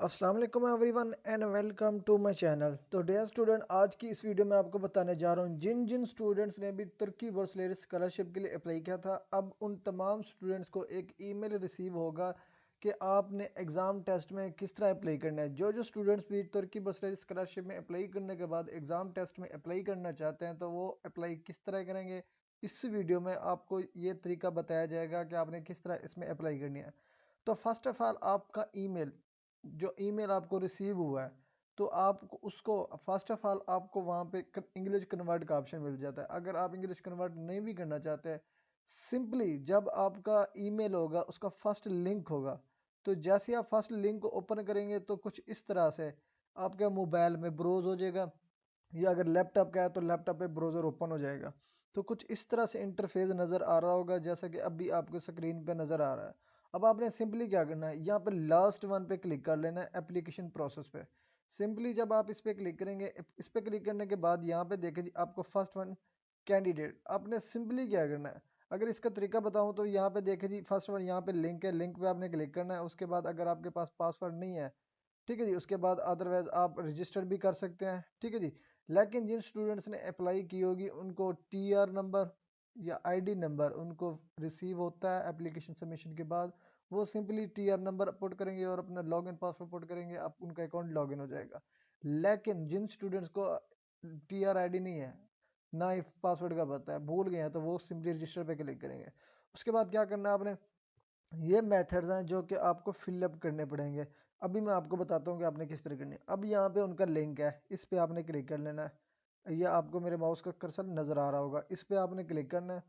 अस्सलाम वालेकुम everyone and welcome to my channel. तो डियर स्टूडेंट, आज की इस वीडियो में आपको बताने जा रहा हूँ जिन जिन स्टूडेंट्स ने भी तुर्की वर्सलेर स्कॉलरशिप के लिए अप्लाई किया था, अब उन तमाम स्टूडेंट्स को एक ईमेल रिसीव होगा कि आपने एग्ज़ाम टेस्ट में किस तरह अप्लाई करना है। जो जो स्टूडेंट्स भी तुर्की वर्सलेर स्कॉलरशिप में अप्लाई करने के बाद एग्ज़ाम टेस्ट में अप्लाई करना चाहते हैं तो वो अप्लाई किस तरह करेंगे, इस वीडियो में आपको ये तरीका बताया जाएगा कि आपने किस तरह इसमें अप्लाई करनी है। तो फर्स्ट ऑफ ऑल आपका ईमेल, जो ईमेल आपको रिसीव हुआ है, तो आप उसको फर्स्ट ऑफ ऑल आपको वहाँ पे इंग्लिश कन्वर्ट का ऑप्शन मिल जाता है। अगर आप इंग्लिश कन्वर्ट नहीं भी करना चाहते, सिंपली जब आपका ईमेल होगा उसका फर्स्ट लिंक होगा, तो जैसे ही आप फर्स्ट लिंक को ओपन करेंगे तो कुछ इस तरह से आपके मोबाइल में ब्रोज हो जाएगा, या अगर लैपटॉप का है तो लैपटॉप पे ब्राउज़र ओपन हो जाएगा। तो कुछ इस तरह से इंटरफेस नज़र आ रहा होगा जैसा कि अभी आपको स्क्रीन पे नज़र आ रहा है। अब आपने सिंपली क्या करना है, यहाँ पे लास्ट वन पे क्लिक कर लेना है, एप्लीकेशन प्रोसेस पे। सिंपली जब आप इस पे क्लिक करेंगे, इस पे क्लिक करने के बाद यहाँ पे देखें जी आपको फर्स्ट वन कैंडिडेट, आपने सिंपली क्या करना है, अगर इसका तरीका बताऊँ तो यहाँ पे देखें जी फर्स्ट वन यहाँ पे लिंक है, लिंक पे आपने क्लिक करना है। उसके बाद अगर आपके पास पासवर्ड नहीं है, ठीक है जी, उसके बाद अदरवाइज आप रजिस्टर भी कर सकते हैं, ठीक है जी। लेकिन जिन स्टूडेंट्स ने अप्लाई की होगी उनको टीआर नंबर या आईडी नंबर उनको रिसीव होता है एप्लीकेशन सबमिशन के बाद। वो सिंपली टीआर नंबर पुट करेंगे और अपना लॉगिन पासवर्ड पुट करेंगे, आप उनका अकाउंट लॉगिन हो जाएगा। लेकिन जिन स्टूडेंट्स को टीआर आईडी नहीं है, ना ही पासवर्ड का पता है, भूल गए हैं, तो वो सिंपली रजिस्टर पे क्लिक करेंगे। उसके बाद क्या करना है आपने, ये मेथड्स हैं जो कि आपको फिलअप करने पड़ेंगे। अभी मैं आपको बताता हूँ कि आपने किस तरह करनी है। अब यहाँ पे उनका लिंक है, इस पे आपने क्लिक कर लेना है। ये आपको मेरे माउस का कर्सर नज़र आ रहा होगा, इस पे आपने क्लिक करना है।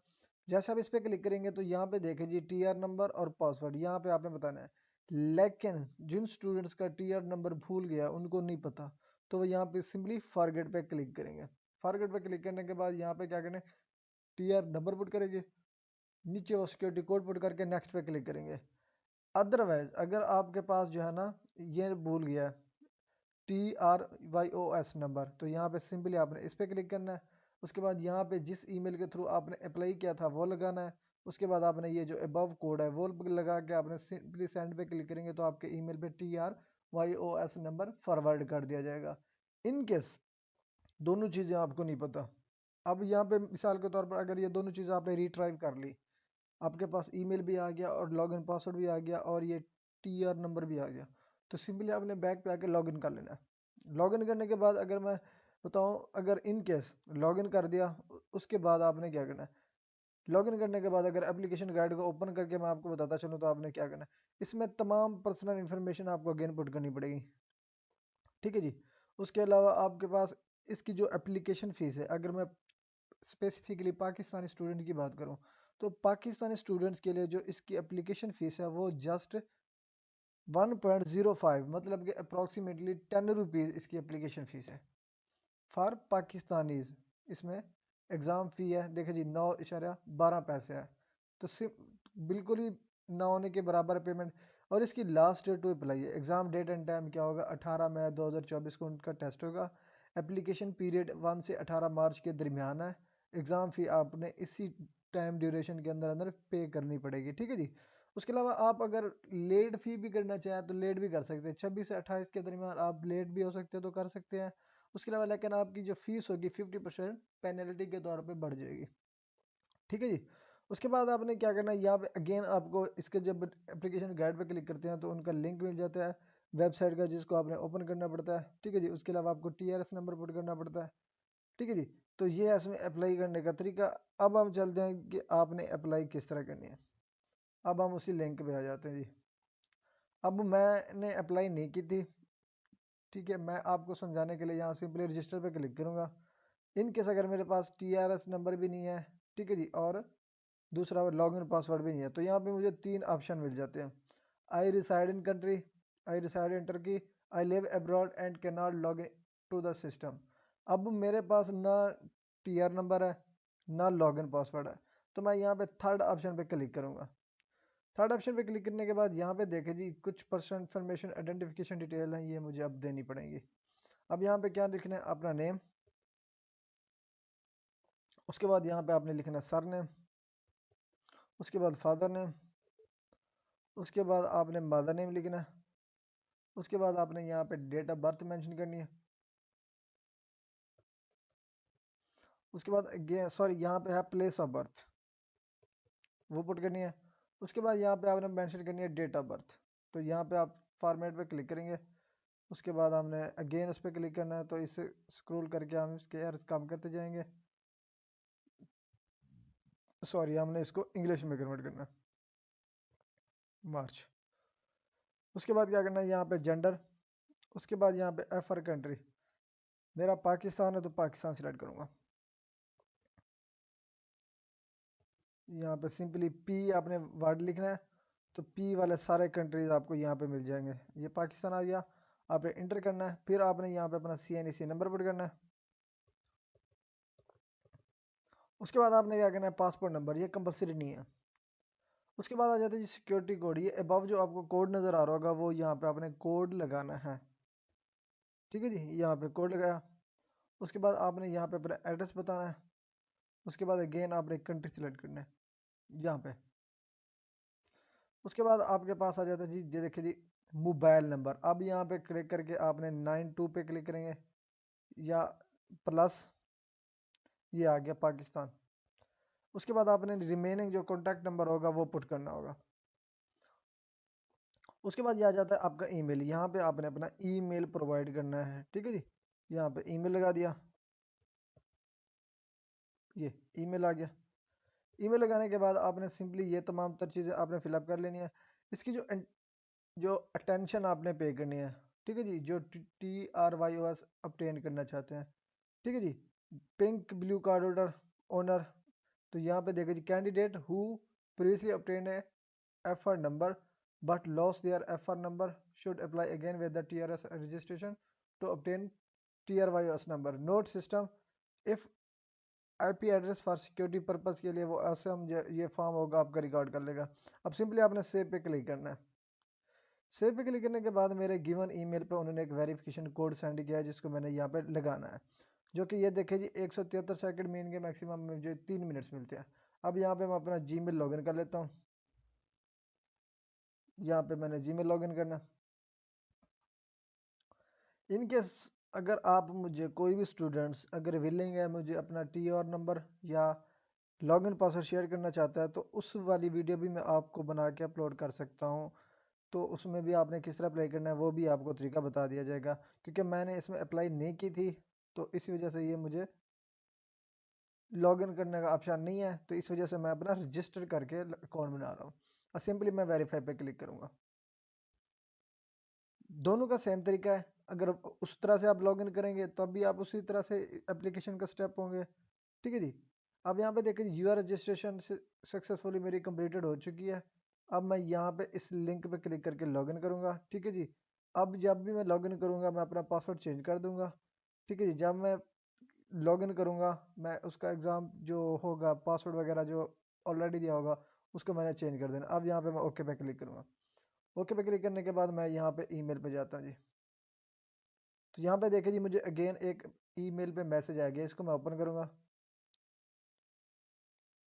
जैसे आप इस पे क्लिक करेंगे तो यहाँ पे देखें जी टीआर नंबर और पासवर्ड यहाँ पे आपने बताना है। लेकिन जिन स्टूडेंट्स का टीआर नंबर भूल गया, उनको नहीं पता, तो वो यहाँ पे सिंपली फॉरगेट पे क्लिक करेंगे। फॉरगेट पे क्लिक करने के बाद यहाँ पे क्या करें, टीआर नंबर पुट करेंगे, नीचे वो सिक्योरिटी कोड पुट करके नेक्स्ट पे क्लिक करेंगे। अदरवाइज अगर आपके पास जो है ना, ये भूल गया TRYOS नंबर, तो यहाँ पे सिंपली आपने इस पे क्लिक करना है। उसके बाद यहाँ पे जिस ईमेल के थ्रू आपने अप्लाई किया था वो लगाना है। उसके बाद आपने ये जो अबव कोड है वो लगा के आपने सिंपली सेंड पे क्लिक करेंगे तो आपके ईमेल पे TRYOS नंबर फॉरवर्ड कर दिया जाएगा। इन केस दोनों चीज़ें आपको नहीं पता, अब यहाँ पे मिसाल के तौर पर अगर ये दोनों चीज़ें आपने रिट्राइव कर ली, आपके पास ईमेल भी आ गया और लॉगिन पासवर्ड भी आ गया और ये टीआर नंबर भी आ गया, तो सिंपली आपने बैक पे आके लॉगिन कर लेना है। लॉगिन करने के बाद अगर मैं बताऊं, अगर इन केस लॉगिन कर दिया, उसके बाद आपने क्या करना है, लॉगिन करने के बाद अगर एप्लीकेशन गाइड को ओपन करके मैं आपको बताता चलूँ तो आपने क्या करना है, इसमें तमाम पर्सनल इन्फॉर्मेशन आपको अगेन पुट करनी पड़ेगी, ठीक है जी। उसके अलावा आपके पास इसकी जो एप्लीकेशन फ़ीस है, अगर मैं स्पेसिफिकली पाकिस्तानी स्टूडेंट की बात करूं, तो पाकिस्तानी स्टूडेंट्स के लिए जो इसकी एप्लीकेशन फ़ीस है वो जस्ट 1.05, मतलब कि अप्रॉक्सीमेटली 10 रुपीज़ इसकी एप्लीकेशन फ़ीस है फॉर पाकिस्तानीज़। इसमें एग्ज़ाम फ़ी है, देखिए जी 9.12 पैसे है, तो सिर्फ बिल्कुल ही ना होने के बराबर पेमेंट। और इसकी लास्ट डेट टू अप्लाई है, एग्ज़ाम डेट एंड टाइम क्या होगा, 18 मई 2024 को उनका टेस्ट होगा। एप्लीकेशन पीरियड 1 से 18 मार्च के दरमियान है। एग्ज़ाम फ़ी आपने इसी टाइम ड्यूरेशन के अंदर अंदर पे करनी पड़ेगी, ठीक है जी। उसके अलावा आप अगर लेट फ़ी भी करना चाहें तो लेट भी कर सकते हैं, 26 से 28 के दरमियान आप लेट भी हो सकते हैं तो कर सकते हैं। उसके अलावा लेकिन आपकी जो फीस होगी 50% पेनल्टी के तौर पे बढ़ जाएगी, ठीक है जी। उसके बाद आपने क्या करना है, यहाँ पे अगेन आपको इसके जब एप्लीकेशन गाइड पे क्लिक करते हैं तो उनका लिंक मिल जाता है वेबसाइट का, जिसको आपने ओपन करना पड़ता है, ठीक है जी। उसके अलावा आपको TRS नंबर पुट करना पड़ता है, ठीक है जी। तो ये है इसमें अप्लाई करने का तरीका। अब हम चलते हैं कि आपने अप्लाई किस तरह करनी है। अब हम उसी लिंक पे आ जाते हैं जी। अब मैंने अप्लाई नहीं की थी, ठीक है, मैं आपको समझाने के लिए यहाँ सिंपली रजिस्टर पे क्लिक करूँगा। इन केस अगर मेरे पास TRS नंबर भी नहीं है, ठीक है जी, और दूसरा लॉगिन पासवर्ड भी नहीं है, तो यहाँ पे मुझे 3 ऑप्शन मिल जाते हैं। I reside in country, I reside in Turkey, I live abroad and can not log in to the system. अब मेरे पास ना TR नंबर है, ना लॉगिन पासवर्ड है, तो मैं यहाँ पे थर्ड ऑप्शन पे क्लिक करूँगा। थर्ड ऑप्शन पे क्लिक करने के बाद यहाँ पे देखें जी कुछ पर्सनल इन्फॉर्मेशन आइडेंटिफिकेशन डिटेल है, ये मुझे अब देनी पड़ेंगी। अब यहाँ पे क्या लिखना है, अपना नेम, उसके बाद यहाँ पे आपने लिखना है सर नेम, उसके बाद फादर नेम, उसके बाद आपने मदर नेम लिखना है, उसके बाद आपने यहाँ पे डेट ऑफ बर्थ मेंशन करनी है। उसके बाद सॉरी यहाँ पे है प्लेस ऑफ बर्थ, वो पुट करनी है। उसके बाद यहाँ पे आपने मेंशन करनी है डेट ऑफ बर्थ। तो यहाँ पे आप फॉर्मेट पे क्लिक करेंगे। उसके बाद हमने अगेन उस पर क्लिक करना है, तो इसे स्क्रॉल करके हम इसके यार काम करते जाएंगे। सॉरी, हमने इसको इंग्लिश में कन्वर्ट करना है, मार्च। उसके बाद क्या करना है, यहाँ पे जेंडर। उसके बाद यहाँ पे एफ फॉर कंट्री, मेरा पाकिस्तान है तो पाकिस्तान सिलेक्ट करूँगा। यहाँ पे सिंपली पी आपने वर्ड लिखना है, तो पी वाले सारे कंट्रीज आपको यहाँ पे मिल जाएंगे। ये पाकिस्तान आ गया, आपने इंटर करना है। फिर आपने यहाँ पे अपना CNEC नंबर पुट करना है। उसके बाद आपने क्या करना है, पासपोर्ट नंबर, ये कंपलसरी नहीं है। उसके बाद आ जाता है जी सिक्योरिटी कोड। ये अबव जो आपको कोड नज़र आ रहा होगा, वो यहाँ पे आपने कोड लगाना है। ठीक है जी, यहाँ पे कोड लगाया। उसके बाद आपने यहाँ पे अपना एड्रेस बताना है। उसके बाद अगेन आपने कंट्री सिलेक्ट करना है यहाँ पे। उसके बाद आपके पास आ जाता है जी, ये देखिए जी मोबाइल नंबर। अब यहाँ पे क्लिक करके आपने 92 पे क्लिक करेंगे या प्लस, ये आ गया पाकिस्तान। उसके बाद आपने रिमेनिंग जो कॉन्टैक्ट नंबर होगा वो पुट करना होगा। उसके बाद ये आ जाता है आपका ईमेल। यहाँ पे आपने अपना ईमेल प्रोवाइड करना है। ठीक है जी, यहाँ पे ईमेल लगा दिया, ये ईमेल आ गया। ईमेल लगाने के बाद आपने सिंपली ये तमाम तर चीज़ें आपने फिलअप कर लेनी है। इसकी जो अटेंशन आपने पे करनी है। ठीक है जी, जो TRYOS obtain करना चाहते हैं। ठीक है जी, pink blue card holder owner. तो यहाँ पे देखो जी, candidate who previously obtained a FR number but lost their FR number should apply again with the TRS registration to obtain TRYOS number. Note system if IP address for security purpose के लिए वो ऐसे हम ये form होगा आपका record कर लेगा। अब सिंपली आपने सेव पे क्लिक करना है। सेव पे क्लिक करने के बाद मेरे गिवन ईमेल पे उन्होंने एक वेरिफिकेशन कोड सेंड किया है, जिसको मैंने यहाँ पे लगाना है, जो कि ये देखे जी 173 सेकंड में, इनके मैक्सिमम मुझे 3 मिनट्स मिलते हैं। अब यहाँ पे मैं अपना जीमेल लॉगिन कर लेता हूँ। यहाँ पे मैंने जीमेल लॉगिन करना। इनकेस अगर आप मुझे कोई भी स्टूडेंट्स अगर विलिंग है मुझे अपना TR नंबर या लॉगिन पासवर्ड शेयर करना चाहता है, तो उस वाली वीडियो भी मैं आपको बना के अपलोड कर सकता हूँ। तो उसमें भी आपने किस तरह अप्लाई करना है वो भी आपको तरीका बता दिया जाएगा, क्योंकि मैंने इसमें अप्लाई नहीं की थी, तो इस वजह से ये मुझे लॉगिन करने का ऑप्शन नहीं है। तो इस वजह से मैं अपना रजिस्टर करके अकाउंट बना रहा हूँ। और सिंपली मैं वेरीफाई पे क्लिक करूँगा। दोनों का सेम तरीका है। अगर उस तरह से आप लॉगिन करेंगे तो भी आप उसी तरह से एप्लीकेशन का स्टेप होंगे। ठीक है जी, अब यहाँ पे देखिए यूआर रजिस्ट्रेशन सक्सेसफुली मेरी कंप्लीटेड हो चुकी है। अब मैं यहाँ पे इस लिंक पे क्लिक करके लॉगिन करूँगा। ठीक है जी, अब जब भी मैं लॉगिन करूँगा मैं अपना पासवर्ड चेंज कर दूँगा। ठीक है जी, जब मैं लॉगिन करूँगा मैं उसका एग्ज़ाम जो होगा पासवर्ड वगैरह जो ऑलरेडी दिया होगा उसको मैंने चेंज कर देना। अब यहाँ पे मैं ओके पे क्लिक करूँगा। ओके पे क्लिक करने के बाद मैं यहाँ पे ईमेल पे जाता हूँ जी। तो यहाँ पे देखिए जी मुझे अगेन एक ईमेल पे मैसेज आ गया, इसको मैं ओपन करूँगा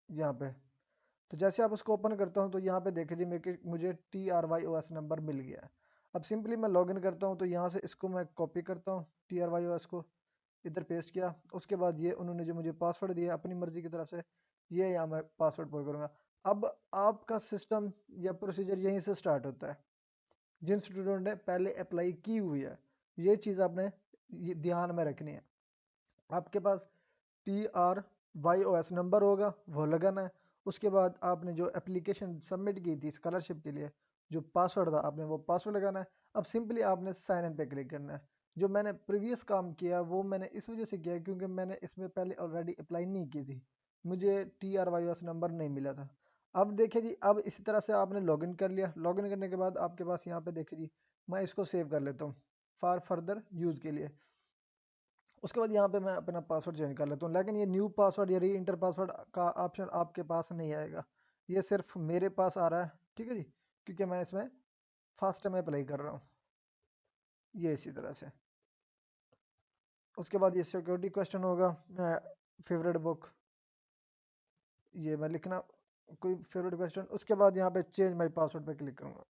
यहाँ पे। तो जैसे आप उसको ओपन करता हूँ तो यहाँ पे देखिए जी मुझे TRYOS नंबर मिल गया है। अब सिंपली मैं लॉगिन करता हूँ, तो यहाँ से इसको मैं कॉपी करता हूँ, TRYOS को इधर पेस्ट किया। उसके बाद ये उन्होंने जो मुझे पासवर्ड दिया अपनी मर्ज़ी की तरफ से, ये यहाँ मैं पासवर्ड पुट करूँगा। अब आपका सिस्टम या प्रोसीजर यहीं से स्टार्ट होता है। जिन स्टूडेंट ने पहले अप्लाई की हुई है, ये चीज़ आपने ये ध्यान में रखनी है। आपके पास TRYOS नंबर होगा, वो लगाना है। उसके बाद आपने जो एप्लीकेशन सबमिट की थी स्कॉलरशिप के लिए, जो पासवर्ड था आपने वो पासवर्ड लगाना है। अब सिंपली आपने साइन इन पे क्लिक करना है। जो मैंने प्रीवियस काम किया वो मैंने इस वजह से किया क्योंकि मैंने इसमें पहले ऑलरेडी अप्लाई नहीं की थी, मुझे TRYOS नंबर नहीं मिला था। अब देखिए जी, अब इसी तरह से आपने लॉगिन कर लिया। लॉगिन करने के बाद आपके पास यहाँ पे देखिए जी, मैं इसको सेव कर लेता हूँ फॉर फर्दर यूज़ के लिए। उसके बाद यहाँ पे मैं अपना पासवर्ड चेंज कर लेता हूँ, लेकिन ये न्यू पासवर्ड या री इंटर पासवर्ड का ऑप्शन आपके पास नहीं आएगा, ये सिर्फ मेरे पास आ रहा है। ठीक है जी, क्योंकि मैं इसमें फर्स्ट टाइम अप्लाई कर रहा हूँ, ये इसी तरह से। उसके बाद ये सिक्योरिटी क्वेश्चन होगा, फेवरेट बुक, ये मैं लिखना कोई फेवरेट क्वेश्चन। उसके बाद यहाँ पे चेंज माई पासवर्ड पे क्लिक करूँगा।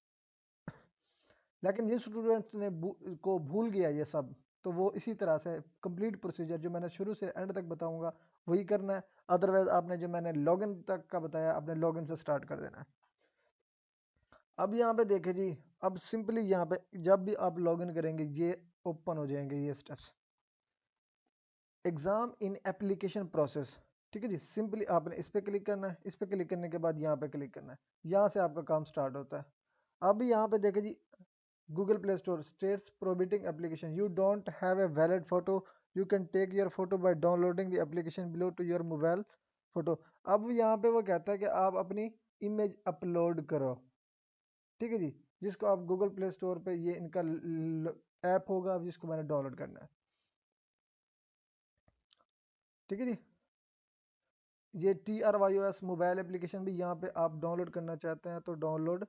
लेकिन जिन स्टूडेंट्स ने को भूल गया ये सब, तो वो इसी तरह से कंप्लीट प्रोसीजर जो मैंने शुरू से एंड तक बताऊंगा वही करना है। अदरवाइज आपने जो मैंने लॉगिन तक का बताया, आपने लॉगिन से स्टार्ट कर देना है। अब यहाँ पे देखें जी, अब सिंपली यहाँ पे जब भी आप लॉगिन करेंगे ये ओपन हो जाएंगे ये steps. Exam in application process, ठीक है जी। सिंपली आपने इस पे क्लिक करना है, इस पे क्लिक करने के बाद यहाँ पे क्लिक करना है, यहाँ से आपका काम स्टार्ट होता है। अब यहाँ पे देखें जी, Google Play Store states prohibiting application, you don't have a valid photo, you can take your photo by downloading the application below to your mobile photo. अब यहाँ पे वो कहता है कि आप अपनी इमेज अपलोड करो, ठीक है जी। जिसको आप गूगल प्ले स्टोर पे ये इनका ऐप होगा जिसको मैंने डाउनलोड करना है, ठीक है जी। ये TRYOS मोबाइल एप्लीकेशन भी यहाँ पे आप डाउनलोड करना चाहते हैं तो डाउनलोड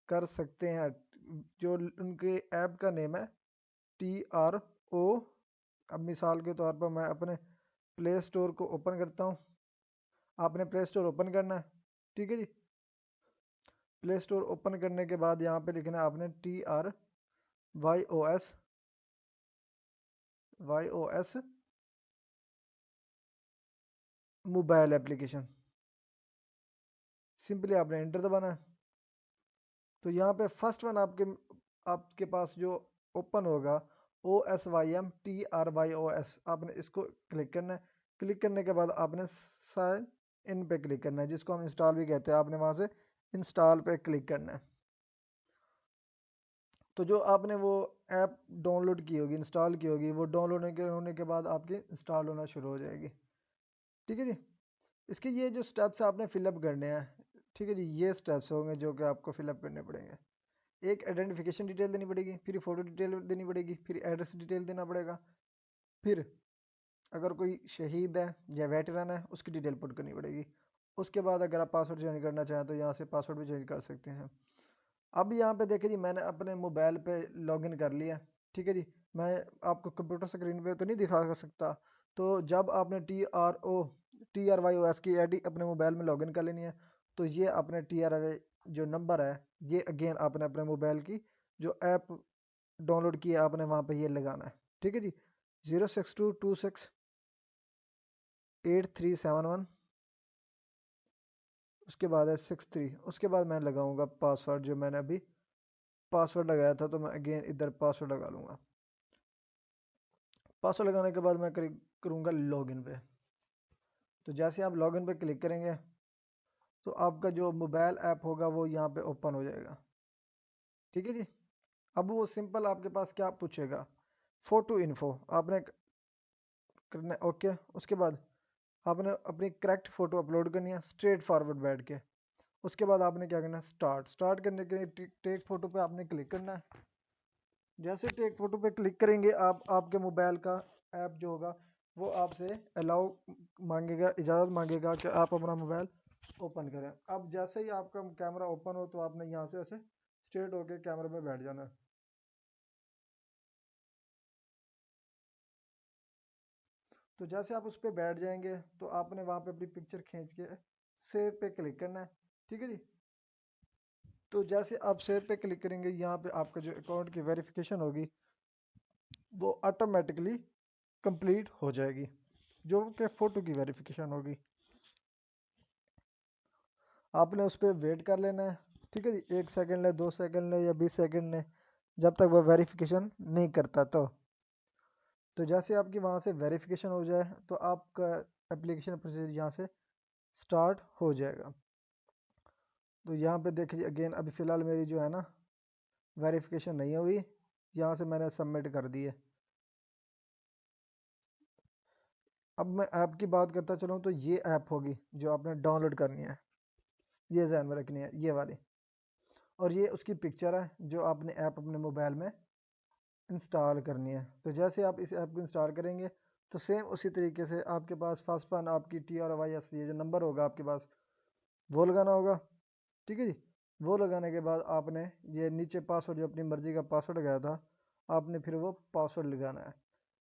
कर सकते हैं। जो उनके ऐप का नेम है TRO। अब मिसाल के तौर पर मैं अपने प्ले स्टोर को ओपन करता हूँ। आपने प्ले स्टोर ओपन करना है, ठीक है जी। प्ले स्टोर ओपन करने के बाद यहाँ पे लिखना है आपने TRYOS मोबाइल एप्लीकेशन। सिंपली आपने एंटर दबाना है। तो यहाँ पे फर्स्ट वन आपके पास जो ओपन होगा OSYMTRYOS, आपने इसको क्लिक करना है। क्लिक करने के बाद आपने साइन इन पे क्लिक करना है, जिसको हम इंस्टॉल भी कहते हैं। आपने वहाँ से इंस्टॉल पे क्लिक करना है। तो जो आपने वो ऐप डाउनलोड की होगी, इंस्टॉल की होगी, वो डाउनलोड होने के बाद आपकी इंस्टॉल होना शुरू हो जाएगी, ठीक है जी। इसके ये जो स्टेप्स आपने फिलअप करने हैं, ठीक है जी, ये स्टेप्स होंगे जो कि आपको फिलअप करने पड़ेंगे। एक आइडेंटिफिकेशन डिटेल देनी पड़ेगी, फिर फोटो डिटेल देनी पड़ेगी, फिर एड्रेस डिटेल देना पड़ेगा, फिर अगर कोई शहीद है या वेटरन है उसकी डिटेल पुट करनी पड़ेगी। उसके बाद अगर आप पासवर्ड चेंज करना चाहें तो यहाँ से पासवर्ड भी चेंज कर सकते हैं। अब यहाँ पे देखिए जी, मैंने अपने मोबाइल पे लॉगिन कर लिया, ठीक है जी। मैं आपको कंप्यूटर स्क्रीन पे तो नहीं दिखा सकता, तो जब आपने TRYOS की आईडी अपने मोबाइल में लॉगिन कर लेनी है, तो ये अपने TRY जो नंबर है, ये अगेन आपने अपने मोबाइल की जो ऐप डाउनलोड की है आपने वहाँ पे ये लगाना है, ठीक है जी। 062268371, उसके बाद है 63, उसके बाद मैं लगाऊंगा पासवर्ड जो मैंने अभी पासवर्ड लगाया था, तो मैं अगेन इधर पासवर्ड लगा लूँगा। पासवर्ड लगाने के बाद मैं करूँगा लॉगिन पे। तो जैसे आप लॉगिन पे क्लिक करेंगे तो आपका जो मोबाइल ऐप होगा वो यहाँ पे ओपन हो जाएगा, ठीक है जी। अब वो सिंपल आपके पास क्या पूछेगा, फोटो इन्फो आपने करना है, ओके। उसके बाद आपने अपनी करेक्ट फ़ोटो अपलोड करनी है स्ट्रेट फॉरवर्ड बैठ के। उसके बाद आपने क्या करना है, स्टार्ट करने के लिए टेक फ़ोटो पे आपने क्लिक करना है। जैसे टेक फ़ोटो पे क्लिक करेंगे आप, आपके मोबाइल का ऐप जो होगा वो आपसे अलाउ मांगेगा, इजाज़त मांगेगा कि आप अपना मोबाइल ओपन करें। अब जैसे ही आपका कैमरा ओपन हो तो आपने यहाँ से ऐसे स्ट्रेट होके कैमरे में बैठ जाना है। तो जैसे आप उस पर बैठ जाएंगे तो आपने वहाँ पे अपनी पिक्चर खींच के सेव पे क्लिक करना है, ठीक है जी। तो जैसे आप सेव पे क्लिक करेंगे, यहाँ पे आपका जो अकाउंट की वेरिफिकेशन होगी वो ऑटोमेटिकली कंप्लीट हो जाएगी, जो कि फ़ोटो की वेरिफिकेशन होगी। आपने उस पर वेट कर लेना है, ठीक है जी। 1 सेकंड ले, 2 सेकंड ले या 20 सेकंड ले, जब तक वो वेरिफिकेशन नहीं करता। तो जैसे आपकी वहाँ से वेरिफिकेशन हो जाए तो आपका एप्लीकेशन प्रोसीजर यहाँ से स्टार्ट हो जाएगा। तो यहाँ पे देखिए अगेन अभी फ़िलहाल मेरी जो है ना वेरिफिकेशन नहीं हुई, यहाँ से मैंने सबमिट कर दी है। अब मैं ऐप की बात करता चलूँ तो ये ऐप होगी जो आपने डाउनलोड करनी है, ये ध्यान में रखनी है, ये वाली। और ये उसकी पिक्चर है जो आपने ऐप अपने मोबाइल में इंस्टॉल करनी है। तो जैसे आप इस ऐप को इंस्टॉल करेंगे तो सेम उसी तरीके से आपके पास फर्स्ट वन आपकी TRYS ये जो नंबर होगा आपके पास वो लगाना होगा, ठीक है जी। वो लगाने के बाद आपने ये नीचे पासवर्ड जो अपनी मर्ज़ी का पासवर्ड लगाया था, आपने फिर वो पासवर्ड लगाना है।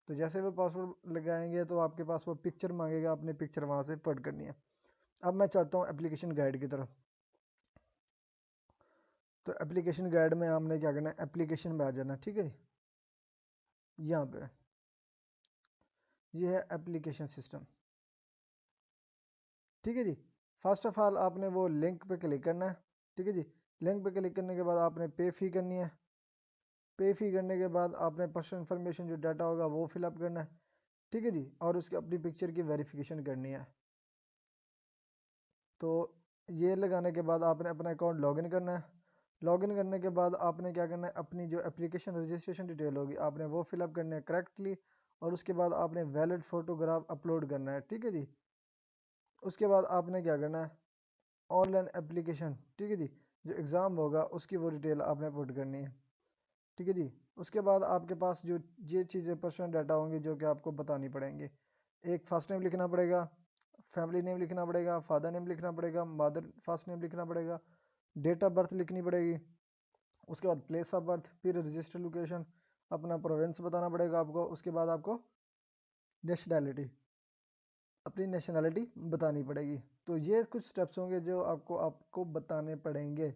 तो जैसे वो पासवर्ड लगाएंगे तो आपके पास वो पिक्चर मांगेगा, अपनी पिक्चर वहाँ से पुट करनी है। अब मैं चाहता हूँ एप्लीकेशन गाइड की तरफ। तो एप्लीकेशन गाइड में हमने क्या करना है, एप्लीकेशन में आ जाना, ठीक है। यहाँ पे ये है एप्लीकेशन सिस्टम, ठीक है जी। फर्स्ट ऑफ ऑल आपने वो लिंक पे क्लिक करना है, ठीक है जी। लिंक पे क्लिक करने के बाद आपने पे फी करनी है। पे फी करने के बाद आपने पर्सनल इन्फॉर्मेशन जो डाटा होगा वो फिलअप करना है, ठीक है जी। और उसकी अपनी पिक्चर की वेरिफिकेशन करनी है। तो ये लगाने के बाद आपने अपना अकाउंट लॉगिन करना है। लॉगिन करने के बाद आपने क्या करना है, अपनी जो एप्लीकेशन रजिस्ट्रेशन डिटेल होगी आपने वो फिलअप करनी है करेक्टली। और उसके बाद आपने वैलिड फोटोग्राफ अपलोड करना है, ठीक है जी। उसके बाद आपने क्या करना है, ऑनलाइन एप्लीकेशन, ठीक है जी, जो एग्ज़ाम होगा उसकी वो डिटेल आपने पुट करनी है, ठीक है जी। उसके बाद आपके पास जो ये चीज़ें पर्सनल डाटा होंगी जो कि आपको बतानी पड़ेंगे। एक फर्स्ट नेम लिखना पड़ेगा, फैमिली नेम लिखना पड़ेगा, फादर नेम लिखना पड़ेगा, मदर फर्स्ट नेम लिखना पड़ेगा, डेट ऑफ बर्थ लिखनी पड़ेगी। उसके बाद प्लेस ऑफ बर्थ, फिर रजिस्टर लोकेशन, अपना प्रोविंस बताना पड़ेगा आपको। उसके बाद आपको नेशनैलिटी, अपनी नेशनैलिटी बतानी पड़ेगी। तो ये कुछ स्टेप्स होंगे जो आपको आपको बताने पड़ेंगे,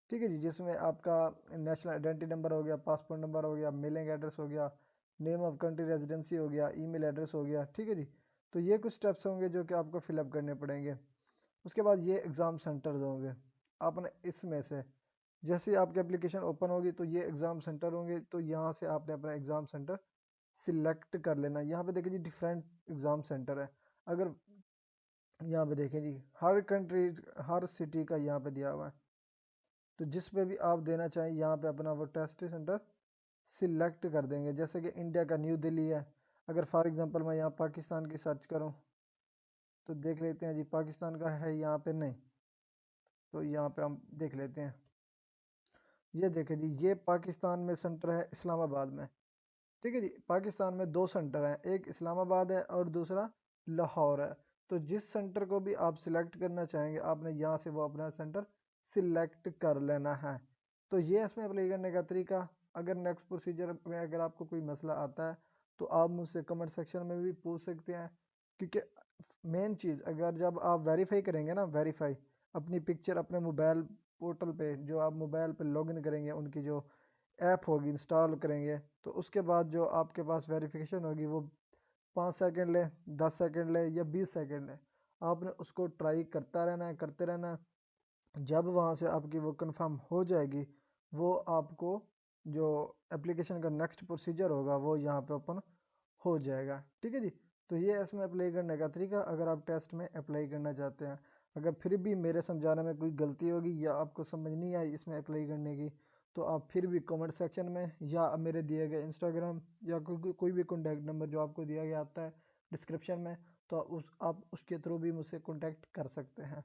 ठीक है जी। जिसमें आपका नेशनल आइडेंटिटी नंबर हो गया, पासपोर्ट नंबर हो गया, मेलिंग एड्रेस हो गया, नेम ऑफ कंट्री रेजिडेंसी हो गया, ईमेल एड्रेस हो गया, ठीक है जी। तो ये कुछ स्टेप्स होंगे जो कि आपको फिलअप करने पड़ेंगे। उसके बाद ये एग्ज़ाम सेंटर्स होंगे। आपने इसमें से जैसे ही आपकी एप्लीकेशन ओपन होगी तो ये एग्ज़ाम सेंटर होंगे, तो यहाँ से आपने अपना एग्ज़ाम सेंटर सिलेक्ट कर लेना। यहाँ पे देखिए जी डिफरेंट एग्ज़ाम सेंटर है। अगर यहाँ पे देखें जी हर कंट्री हर सिटी का यहाँ पे दिया हुआ है, तो जिस पे भी आप देना चाहें यहाँ पे अपना वो टेस्ट सेंटर सिलेक्ट कर देंगे। जैसे कि इंडिया का न्यू दिल्ली है, अगर फॉर एग्जांपल मैं यहाँ पाकिस्तान की सर्च करूँ तो देख लेते हैं जी पाकिस्तान का है यहाँ पे नहीं, तो यहाँ पे हम देख लेते हैं। ये देखें जी ये पाकिस्तान में सेंटर है इस्लामाबाद में, ठीक है जी। पाकिस्तान में दो सेंटर हैं, एक इस्लामाबाद है और दूसरा लाहौर है। तो जिस सेंटर को भी आप सिलेक्ट करना चाहेंगे आपने यहाँ से वो अपना सेंटर सिलेक्ट कर लेना है। तो ये इसमें अप्लाई करने का तरीका। अगर नेक्स्ट प्रोसीजर में अगर आपको कोई मसला आता है तो आप मुझसे कमेंट सेक्शन में भी पूछ सकते हैं, क्योंकि मेन चीज़ अगर जब आप वेरीफाई करेंगे ना, वेरीफाई अपनी पिक्चर अपने मोबाइल पोर्टल पे जो आप मोबाइल पे लॉगिन करेंगे, उनकी जो ऐप होगी इंस्टॉल करेंगे, तो उसके बाद जो आपके पास वेरिफिकेशन होगी वो 5 सेकंड ले, 10 सेकंड ले या 20 सेकंड ले, आपने उसको ट्राई करता रहना है, करते रहना है। जब वहाँ से आपकी वो कंफर्म हो जाएगी, वो आपको जो एप्लीकेशन का नेक्स्ट प्रोसीजर होगा वो यहाँ पे ओपन हो जाएगा, ठीक है जी। तो ये इसमें अप्लाई करने का तरीका अगर आप टेस्ट में अप्लाई करना चाहते हैं। अगर फिर भी मेरे समझाने में कोई गलती होगी या आपको समझ नहीं आई इसमें अप्लाई करने की, तो आप फिर भी कमेंट सेक्शन में या मेरे दिए गए इंस्टाग्राम या कोई भी कॉन्टैक्ट नंबर जो आपको दिया गया आता है डिस्क्रिप्शन में, तो आप उसके थ्रू भी मुझसे कॉन्टैक्ट कर सकते हैं।